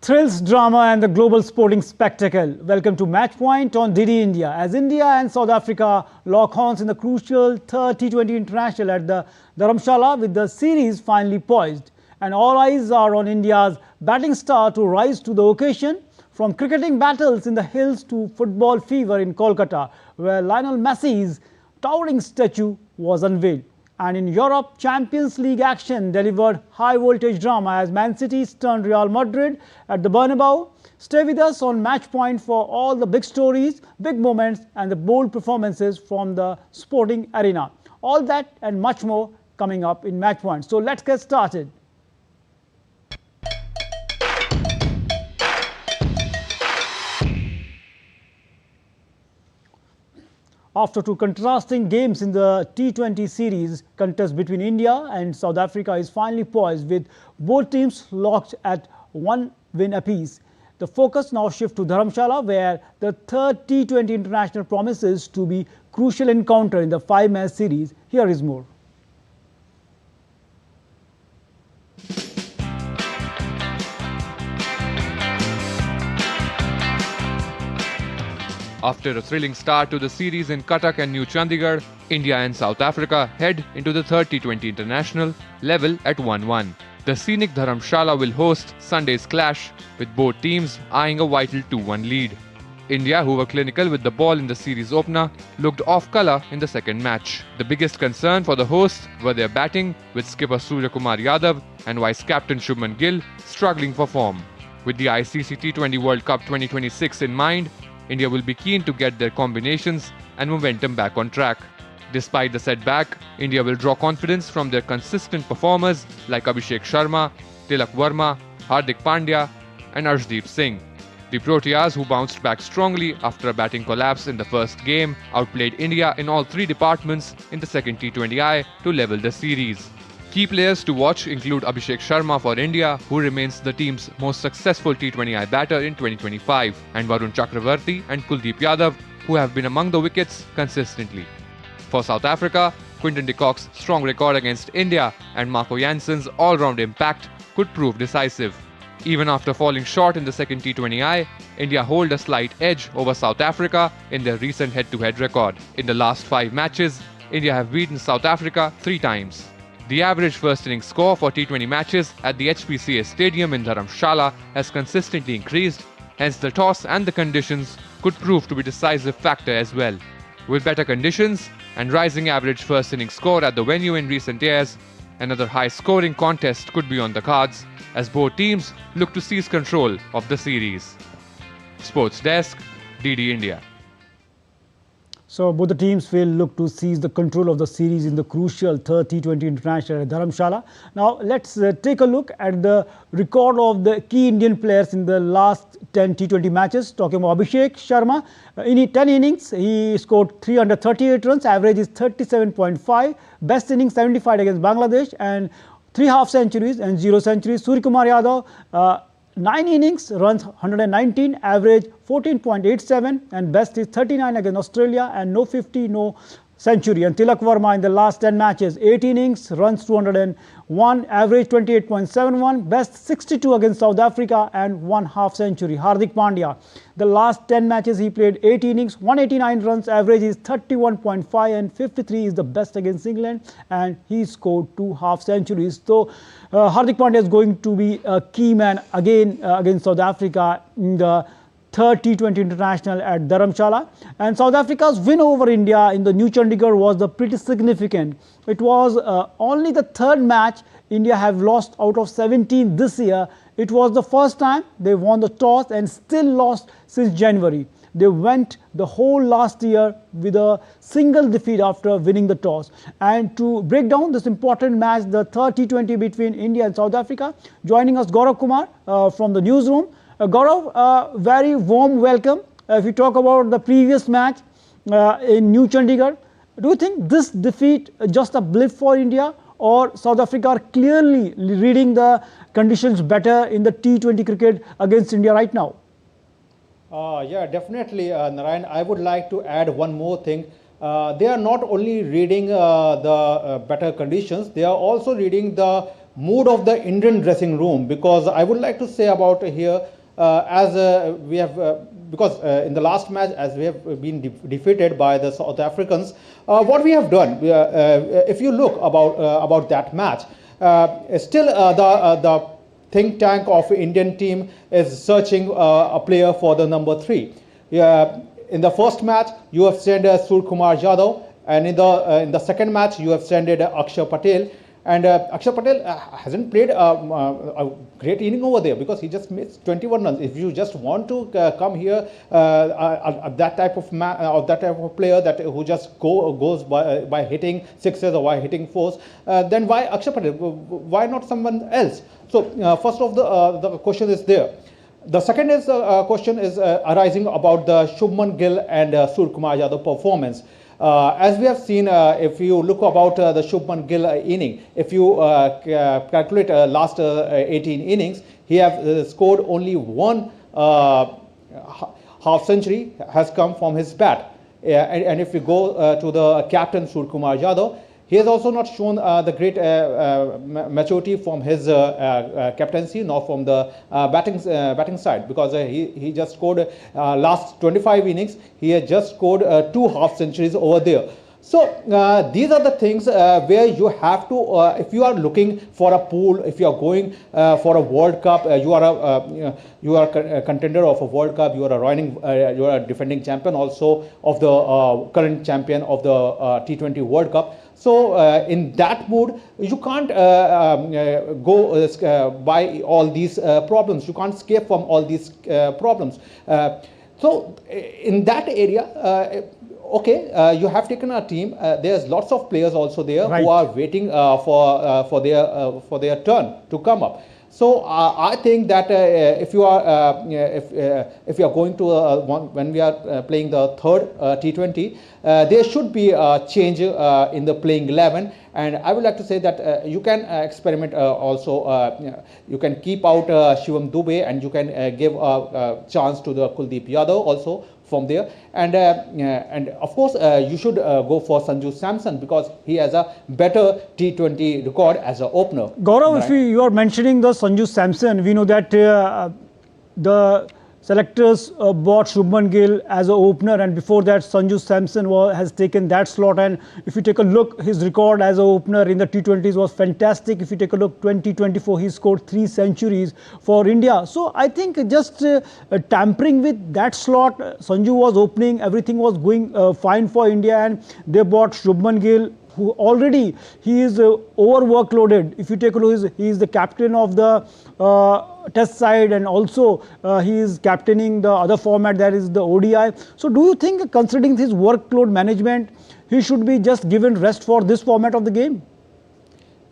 Thrills, drama and the global sporting spectacle. Welcome to Match Point on DD India. As India and South Africa lock horns in the crucial third T20 International at the Dharamsala with the series finally poised. And all eyes are on India's batting star to rise to the occasion. From cricketing battles in the hills to football fever in Kolkata, where Lionel Messi's towering statue was unveiled. And in Europe, Champions League action delivered high-voltage drama as Man City stunned Real Madrid at the Bernabeu. Stay with us on Match Point for all the big stories, big moments and the bold performances from the sporting arena. All that and much more coming up in Match Point. So let's get started. After two contrasting games in the T20 series, contest between India and South Africa is finally poised with both teams locked at one win apiece. The focus now shifts to Dharamsala, where the third T20 International promises to be crucial encounter in the five-match series. Here is more. After a thrilling start to the series in Cuttack and New Chandigarh, India and South Africa head into the third T20 International, level at 1-1. The scenic Dharamshala will host Sunday's clash, with both teams eyeing a vital 2-1 lead. India, who were clinical with the ball in the series opener, looked off colour in the second match. The biggest concern for the hosts were their batting, with skipper Suryakumar Yadav and vice-captain Shubman Gill struggling for form. With the ICC T20 World Cup 2026 in mind, India will be keen to get their combinations and momentum back on track. Despite the setback, India will draw confidence from their consistent performers like Abhishek Sharma, Tilak Verma, Hardik Pandya and Arshdeep Singh. The Proteas, who bounced back strongly after a batting collapse in the first game, outplayed India in all three departments in the second T20I to level the series. Key players to watch include Abhishek Sharma for India, who remains the team's most successful T20I batter in 2025, and Varun Chakravarti and Kuldeep Yadav, who have been among the wickets consistently. For South Africa, Quinton de Kock's strong record against India and Marco Janssen's all-round impact could prove decisive. Even after falling short in the second T20I, India hold a slight edge over South Africa in their recent head-to-head record. In the last 5 matches, India have beaten South Africa 3 times. The average first innings score for T20 matches at the HPCA stadium in Dharamshala has consistently increased, hence the toss and the conditions could prove to be a decisive factor as well. With better conditions and rising average first innings score at the venue in recent years, another high-scoring contest could be on the cards as both teams look to seize control of the series. Sports Desk, DD India. So both the teams will look to seize the control of the series in the crucial third T20 International at Dharamshala. Now let's take a look at the record of the key Indian players in the last 10 T20 matches. Talking about Abhishek Sharma, in 10 innings he scored 338 runs, average is 37.5, best innings 75 against Bangladesh and 3 half centuries and 0 centuries. Suryakumar Yadav, 9 innings, runs 119, average 14.87 and best is 39 against Australia and no 50, no century. And Tilak Verma in the last 10 matches, 8 innings, runs 201, average 28.71, best 62 against South Africa and 1 half century. Hardik Pandya, the last 10 matches he played 8 innings, 189 runs, average is 31.5 and 53 is the best against England and he scored 2 half centuries. So Hardik Pandya is going to be a key man again against South Africa in the third T20 International at Dharamshala. And South Africa's win over India in the New Chandigarh was pretty significant. It was only the third match India have lost out of 17 this year. It was the first time they won the toss and still lost since January. They went the whole last year with a single defeat after winning the toss. And to break down this important match, the third T20 between India and South Africa, joining us Gaurav Kumar from the newsroom. Gaurav, very warm welcome. If you talk about the previous match in New Chandigarh, do you think this defeat just a blip for India or South Africa are clearly reading the conditions better in the T20 cricket against India right now? Yeah, definitely, Narayan. I would like to add one more thing. They are not only reading the better conditions, they are also reading the mood of the Indian dressing room, because I would like to say about here as we have because in the last match, as we have been defeated by the South Africans, what we have done, if you look about that match, still the think tank of Indian team is searching a player for the number 3. In the first match, you have sent Suryakumar Yadav, and in the second match, you have sent Akshar Patel. And Akshar Patel hasn't played a great inning over there because he just missed 21 runs. If you just want to come here, that type of player who just goes by hitting sixes or by hitting fours, then why Akshar Patel? Why not someone else? So first of the question is there. The second is question is arising about the Shubman, Gill and Suryakumar Yadav performance. As we have seen, if you look about the Shubman Gill inning, if you calculate last 18 innings, he has scored only one half century has come from his bat. And if we go to the captain Suryakumar Yadav, he has also not shown the great maturity from his captaincy, nor from the batting side, because he just scored last 25 innings. He has just scored 2 half centuries over there. So these are the things where you have to, if you are looking for a pool, if you are going for a World Cup, you are a contender of a World Cup, you are a defending champion also of the current champion of the T20 World Cup. So in that mood, you can't go by all these problems. You can't escape from all these problems. So in that area, okay, you have taken a team. There's lots of players also there who are waiting for their turn to come up. So I think that if you are going to when we are playing the third T20, there should be a change in the playing 11. And I would like to say that you can experiment also. You can keep out Shivam Dubey, and you can give a chance to the Kuldeep Yadav also from there. And of course, you should go for Sanju Samson because he has a better T20 record as an opener. Gaurav, if you are mentioning the Sanju Samson, we know that the selectors bought Shubman Gill as an opener, and before that Sanju Samson has taken that slot. And if you take a look, his record as an opener in the T20s was fantastic. If you take a look, 2024, he scored 3 centuries for India. So I think just tampering with that slot, Sanju was opening, everything was going fine for India, and they bought Shubman Gill, who already he is overworkloaded. If you take a look, he is the captain of the test side, and also he is captaining the other format, that is the ODI. So do you think, considering his workload management, he should be just given rest for this format of the game?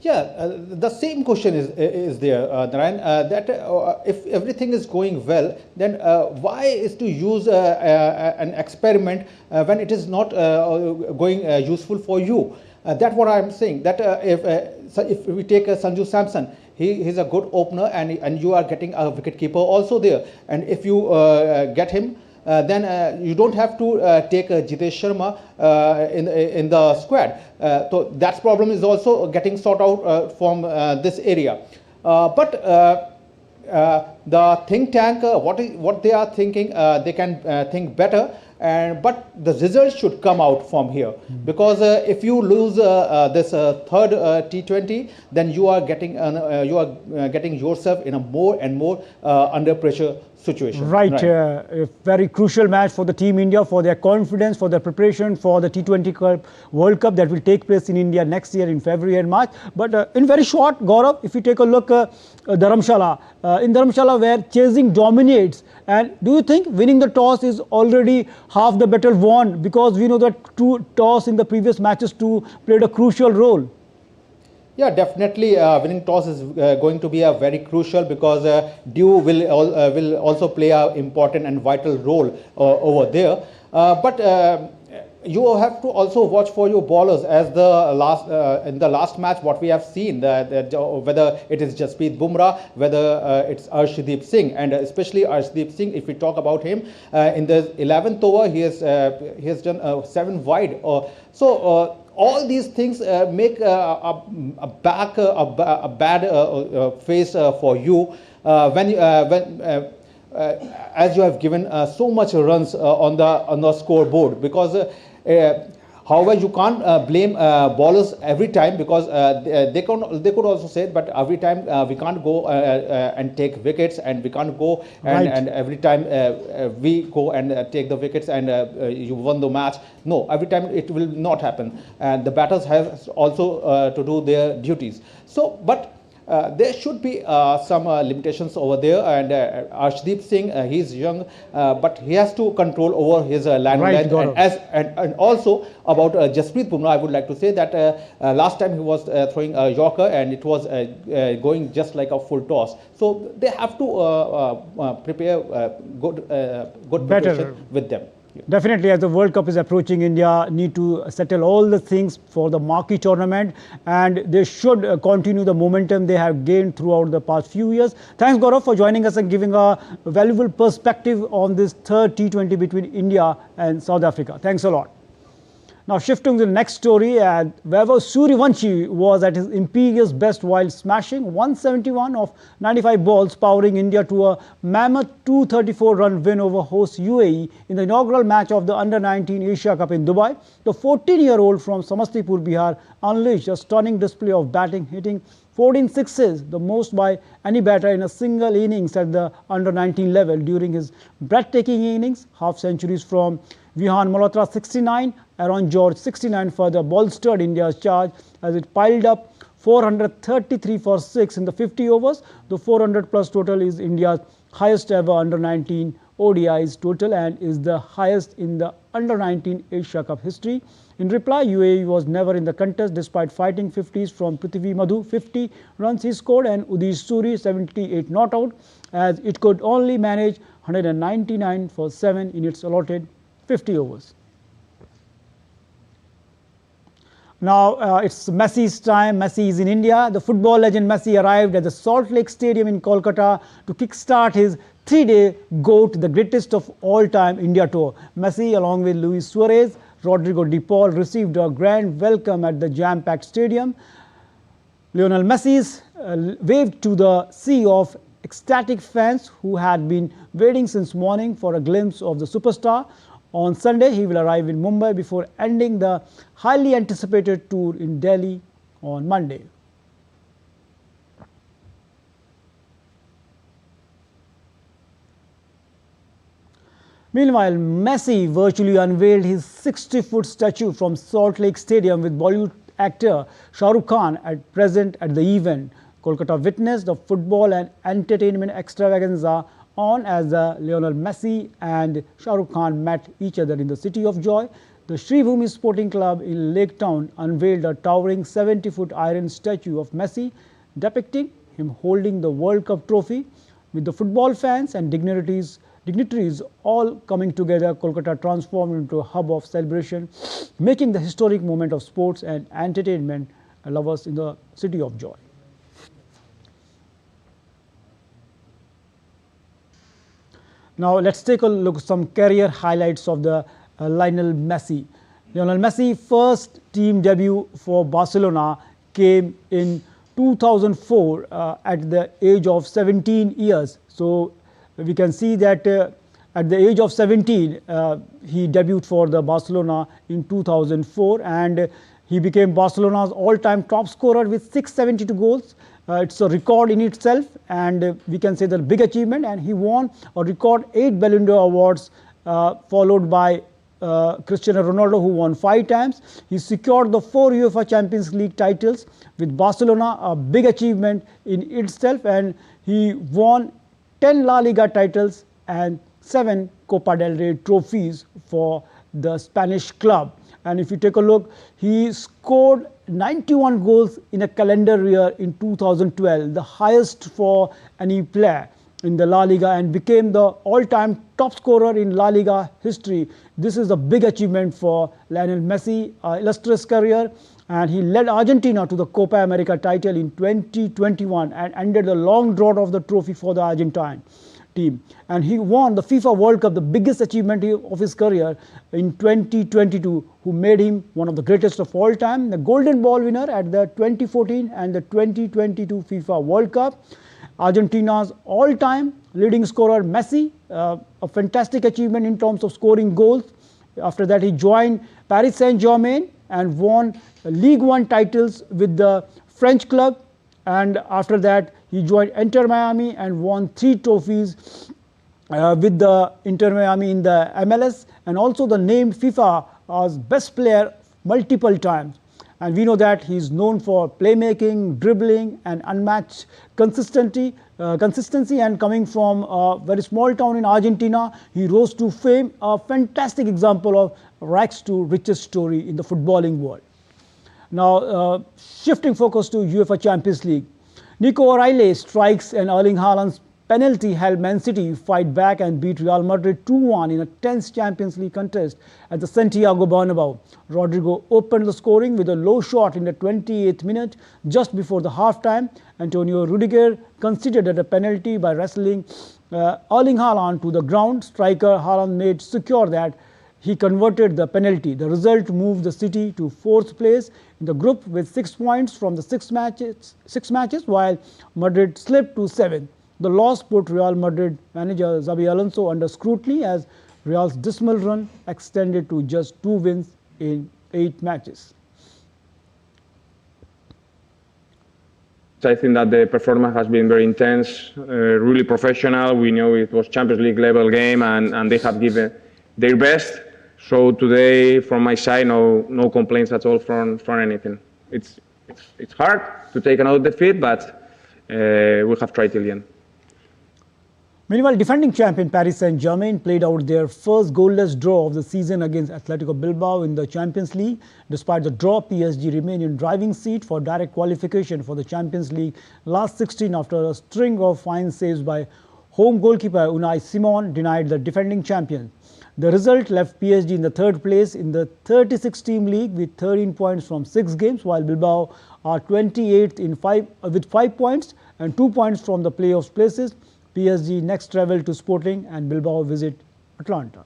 Yeah, the same question is there, Narayan, that if everything is going well, then why is to use an experiment when it is not going useful for you? That's what I'm saying, that if we take Sanju Samson, he's a good opener, and you are getting a wicketkeeper also there. And if you get him, then you don't have to take Jitesh Sharma in the squad. So that problem is also getting sorted out from this area. But the think tank, what they are thinking, they can think better. But the results should come out from here, because if you lose this third T20, then you are getting yourself in a more and more under pressure situation. Right. A very crucial match for the Team India, for their confidence, for their preparation for the T20 World Cup that will take place in India next year in February and March. But in very short, Gaurav, if you take a look, Dharamsala, in Dharamsala where chasing dominates, and do you think winning the toss is already half the battle won? Because we know that toss in the previous matches too played a crucial role. Yeah, definitely winning toss is going to be a very crucial, because Dew will also play an important and vital role over there. But you have to also watch for your bowlers, as in the last match what we have seen, whether it is Jasprit Bumrah, whether it's Arshdeep Singh, and especially Arshdeep Singh. If we talk about him in the 11th over, he has done 7 wide. So all these things make a bad face for you when as you have given so much runs on the scoreboard, because however, you can't blame bowlers every time, because they could also say, but every time we can't go and take wickets, and we can't go and every time we go and take the wickets and you won the match. No, every time it will not happen, and the batters have also to do their duties. So, but there should be some limitations over there, and Arshdeep Singh, he's young, but he has to control over his line length. And also about Jasprit Bumrah, I would like to say that last time he was throwing a Yorker, and it was going just like a full toss. So they have to prepare good preparation with them. Definitely, as the World Cup is approaching, India need to settle all the things for the marquee tournament, and they should continue the momentum they have gained throughout the past few years. Thanks, Gaurav, for joining us and giving a valuable perspective on this third T20 between India and South Africa. Thanks a lot. Now, shifting to the next story, Vaibhav Suryavanshi was at his imperious best while smashing 171 of 95 balls, powering India to a mammoth 234-run win over host UAE in the inaugural match of the Under-19 Asia Cup in Dubai. The 14-year-old from Samastipur, Bihar, unleashed a stunning display of batting, hitting 14 sixes, the most by any batter in a single innings at the Under-19 level during his breathtaking innings. Half centuries from Vihan Malhotra 69, Aaron George 69 further bolstered India's charge as it piled up 433 for 6 in the 50 overs. The 400 plus total is India's highest ever Under-19 ODIs total and is the highest in the Under-19 Asia Cup history. In reply, UAE was never in the contest despite fighting 50s from Prithvi Madhu, 50 runs he scored, and Udish Suri, 78 not out, as it could only manage 199 for 7 in its allotted 50 overs. Now it's Messi's time. Messi is in India. The football legend Messi arrived at the Salt Lake Stadium in Kolkata to kickstart his 3-day GOAT, the greatest of all time India tour. Messi, along with Luis Suarez, Rodrigo de Paul, received a grand welcome at the jam-packed stadium. Lionel Messi waved to the sea of ecstatic fans who had been waiting since morning for a glimpse of the superstar. On Sunday, he will arrive in Mumbai before ending the highly anticipated tour in Delhi on Monday. Meanwhile, Messi virtually unveiled his 60-foot statue from Salt Lake Stadium with Bollywood actor Shah Rukh Khan present at the event. Kolkata witnessed the football and entertainment extravaganza on as Lionel Messi and Shah Rukh Khan met each other in the City of Joy. The Shribhumi Sporting Club in Lake Town unveiled a towering 70-foot iron statue of Messi depicting him holding the World Cup trophy. With the football fans and dignitaries all coming together, Kolkata transformed into a hub of celebration, making the historic moment of sports and entertainment lovers in the City of Joy. Now let's take a look at some career highlights of the Lionel Messi. Lionel Messi first team debut for Barcelona came in 2004 at the age of 17 years. So we can see that at the age of 17 he debuted for the Barcelona in 2004 and he became Barcelona's all-time top scorer with 672 goals. It's a record in itself, and we can say that big achievement, and he won a record 8 Ballon d'Or awards, followed by Cristiano Ronaldo, who won 5 times. He secured the 4 UEFA Champions League titles with Barcelona, a big achievement in itself, and he won 10 La Liga titles and 7 Copa del Rey trophies for the Spanish club. And if you take a look, he scored 91 goals in a calendar year in 2012, the highest for any player in the La Liga, and became the all-time top scorer in La Liga history. This is a big achievement for Lionel Messi, illustrious career, and he led Argentina to the Copa America title in 2021 and ended the long drought of the trophy for the Argentine team. And he won the FIFA World Cup, the biggest achievement of his career, in 2022, who made him one of the greatest of all time, the Golden Ball winner at the 2014 and the 2022 FIFA World Cup, Argentina's all-time leading scorer Messi, a fantastic achievement in terms of scoring goals. After that, he joined Paris Saint-Germain and won League One titles with the French club. And after that, he joined Inter Miami and won 3 trophies with the Inter Miami in the MLS, and also the named FIFA as best player multiple times. And we know that he is known for playmaking, dribbling, and unmatched consistency. And coming from a very small town in Argentina, he rose to fame. A fantastic example of rags to riches story in the footballing world. Now, shifting focus to UEFA Champions League, Nico O'Reilly strikes and Erling Haaland's penalty helped Man City fight back and beat Real Madrid 2-1 in a tense Champions League contest at the Santiago Bernabeu. Rodrigo opened the scoring with a low shot in the 28th minute just before the half-time. Antonio Rudiger considered a penalty by wrestling Erling Haaland to the ground. Striker Haaland made secure that he converted the penalty. The result moved the City to 4th place in the group with 6 points from the 6 matches, while Madrid slipped to 7th. The loss put Real Madrid manager Xabi Alonso under scrutiny as Real's dismal run extended to just 2 wins in 8 matches. I think that the performance has been very intense, really professional. We know it was Champions League level game, and they have given their best. So today, from my side, no complaints at all from anything. It's hard to take another defeat, but we have tried till the end. Meanwhile, defending champion Paris Saint-Germain played out their first goalless draw of the season against Atletico Bilbao in the Champions League. Despite the draw, PSG remained in driving seat for direct qualification for the Champions League last 16 after a string of fine saves by home goalkeeper Unai Simon denied the defending champion. The result left PSG in the 3rd place in the 36-team league with 13 points from 6 games, while Bilbao are 28th with 5 points and 2 points from the playoffs places. PSG next travel to Sporting and Bilbao visit Atlanta.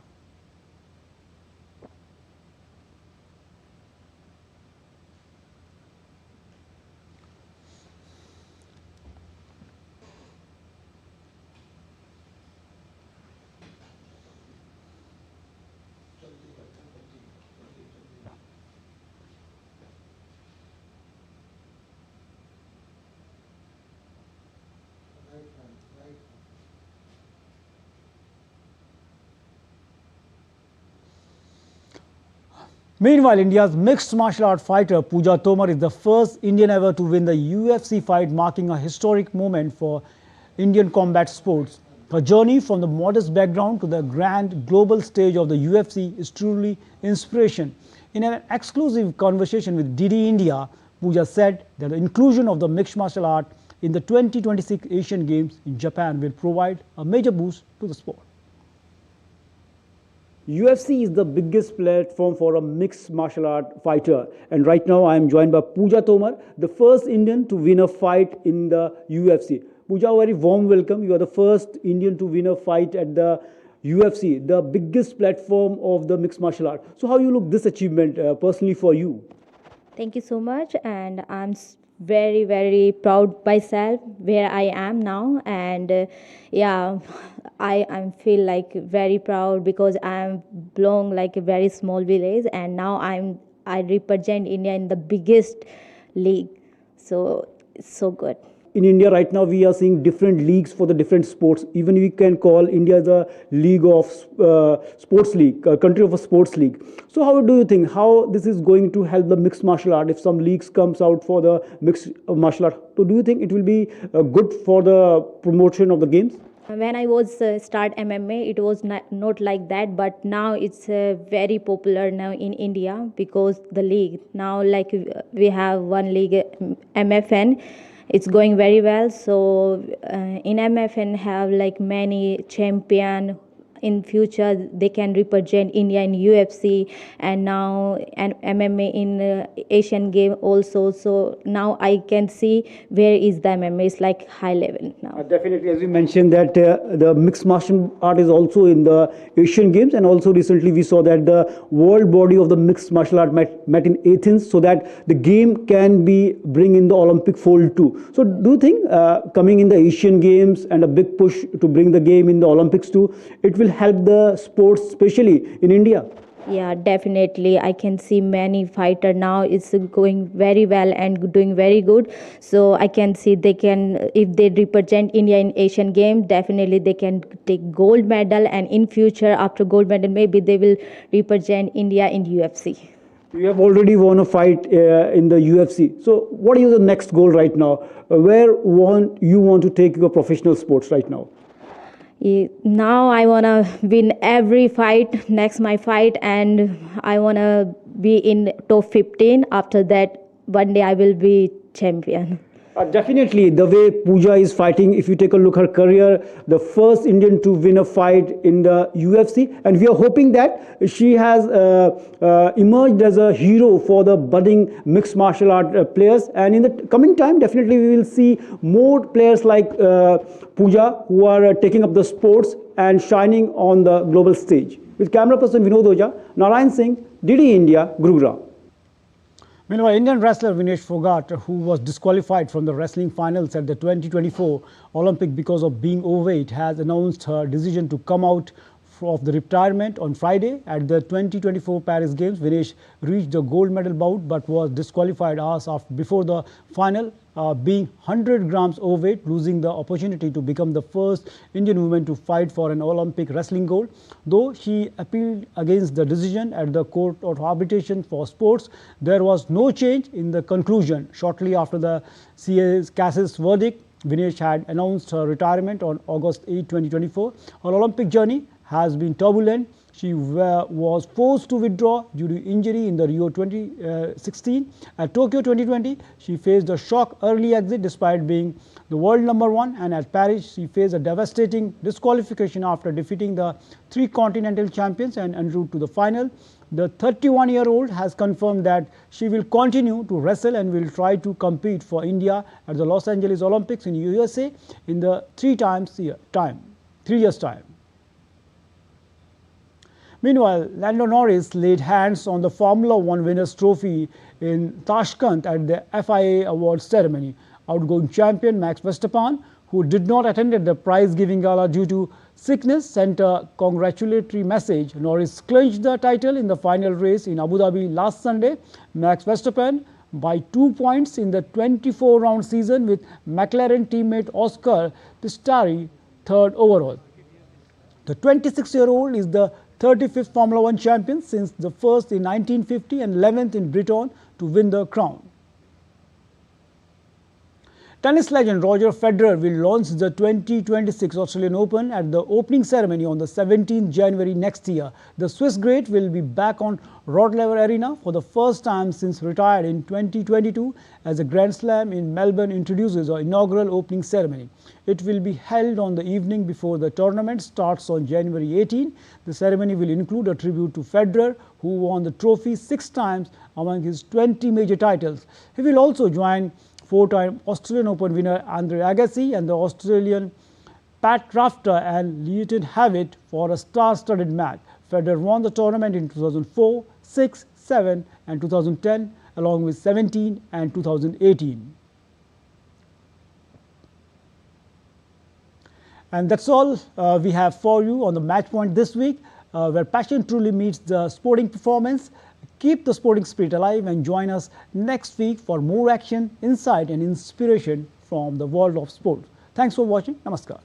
Meanwhile, India's mixed martial art fighter Pooja Tomar is the first Indian ever to win the UFC fight, marking a historic moment for Indian combat sports. Her journey from the modest background to the grand global stage of the UFC is truly inspiration. In an exclusive conversation with DD India, Pooja said that the inclusion of the mixed martial art in the 2026 Asian Games in Japan will provide a major boost to the sport. UFC is the biggest platform for a mixed martial art fighter, and right now I am joined by Pooja Tomar, the first Indian to win a fight in the UFC. Pooja, a very warm welcome. You are the first Indian to win a fight at the UFC, the biggest platform of the mixed martial art. So how you look this achievement personally for you? Thank you so much, and I'm very, very proud myself where I am now, and yeah, I feel like very proud because I belong like a very small village, and now I represent India in the biggest league, so it's so good. In India right now we are seeing different leagues for the different sports. Even we can call India the league of sports league, country of a sports league. So how do you think how this is going to help the mixed martial art if some leagues comes out for the mixed martial art? So do you think it will be good for the promotion of the games? When I was start MMA, it was not like that, but now it's very popular now in India because the league now, like we have one league, MFN. It's going very well. So in MFN have like many champion in future they can represent India in UFC and now and MMA in Asian game also. So now I can see where is the MMA is like high level now. Definitely, as you mentioned that the mixed martial art is also in the Asian Games, and also recently we saw that the world body of the mixed martial art met in Athens, so that the game can be bring in the Olympic fold too. So do you think coming in the Asian Games and a big push to bring the game in the Olympics too, it will help the sports, especially in India? Yeah, definitely. I can see many fighter now is going very well and doing very good. So I can see they can, if they represent India in Asian Games, definitely they can take gold medal. And in future, after gold medal, maybe they will represent India in UFC. You have already won a fight in the UFC. So what is the next goal right now? Where you want to take your professional sports right now? Now I want to win every fight, next my fight, and I want to be in top 15. After that, one day I will be champion. Definitely, the way Pooja is fighting, if you take a look at her career, the first Indian to win a fight in the UFC, and we are hoping that she has emerged as a hero for the budding mixed martial art players. And in the coming time, definitely we will see more players like Pooja who are taking up the sports and shining on the global stage. With camera person Vinod Oja, Narayan Singh, DD India, Gurugram. Meanwhile, Indian wrestler Vinesh Fogart, who was disqualified from the wrestling finals at the 2024 Olympic because of being overweight, has announced her decision to come out of the retirement on Friday. At the 2024 Paris Games, Vinesh reached the gold medal bout but was disqualified hours before the final, being 100 grams overweight, losing the opportunity to become the first Indian woman to fight for an Olympic wrestling gold. Though she appealed against the decision at the Court of Arbitration for Sports, there was no change in the conclusion. Shortly after the CAS's verdict, Vinesh had announced her retirement on August 8, 2024. Her Olympic journey has been turbulent. She was forced to withdraw due to injury in the Rio 2016. At Tokyo 2020, she faced a shock early exit despite being the world #1, and at Paris, she faced a devastating disqualification after defeating the 3 continental champions and en route to the final. The 31-year-old has confirmed that she will continue to wrestle and will try to compete for India at the Los Angeles Olympics in USA in the 3 years' time. Meanwhile, Lando Norris laid hands on the Formula One Winners' Trophy in Tashkent at the FIA Awards ceremony. Outgoing champion Max Verstappen, who did not attend the prize-giving gala due to sickness, sent a congratulatory message. Norris clinched the title in the final race in Abu Dhabi last Sunday. Max Verstappen by 2 points in the 24-round season, with McLaren teammate Oscar Piastri third overall. The 26-year-old is the 35th Formula One champion since the first in 1950 and 11th in Britain to win the crown. Tennis legend Roger Federer will launch the 2026 Australian Open at the opening ceremony on the 17th January next year. The Swiss great will be back on Rod Laver Arena for the first time since retired in 2022 as the Grand Slam in Melbourne introduces an inaugural opening ceremony. It will be held on the evening before the tournament starts on January 18. The ceremony will include a tribute to Federer, who won the trophy 6 times among his 20 major titles. He will also join 4-time Australian Open winner Andre Agassi and the Australian Pat Rafter and Lleyton Hewitt for a star-studded match. Federer won the tournament in 2004, 6, 7 and 2010 along with 17 and 2018. And that's all we have for you on the Match Point this week, where passion truly meets the sporting performance. Keep the sporting spirit alive and join us next week for more action, insight and inspiration from the world of sport. Thanks for watching. Namaskar.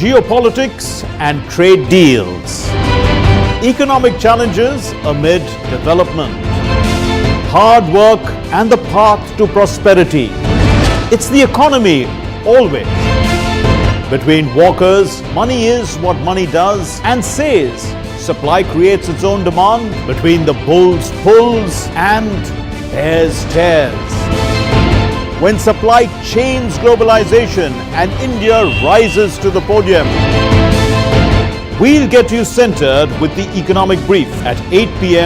geopolitics and trade deals. Economic challenges amid development. Hard work and the path to prosperity. It's the economy always. Between walkers, money is what money does and says. Supply creates its own demand. Between the bulls pulls and bears tears. When supply chains globalization and India rises to the podium, we'll get you centered with the economic brief at 8 p.m.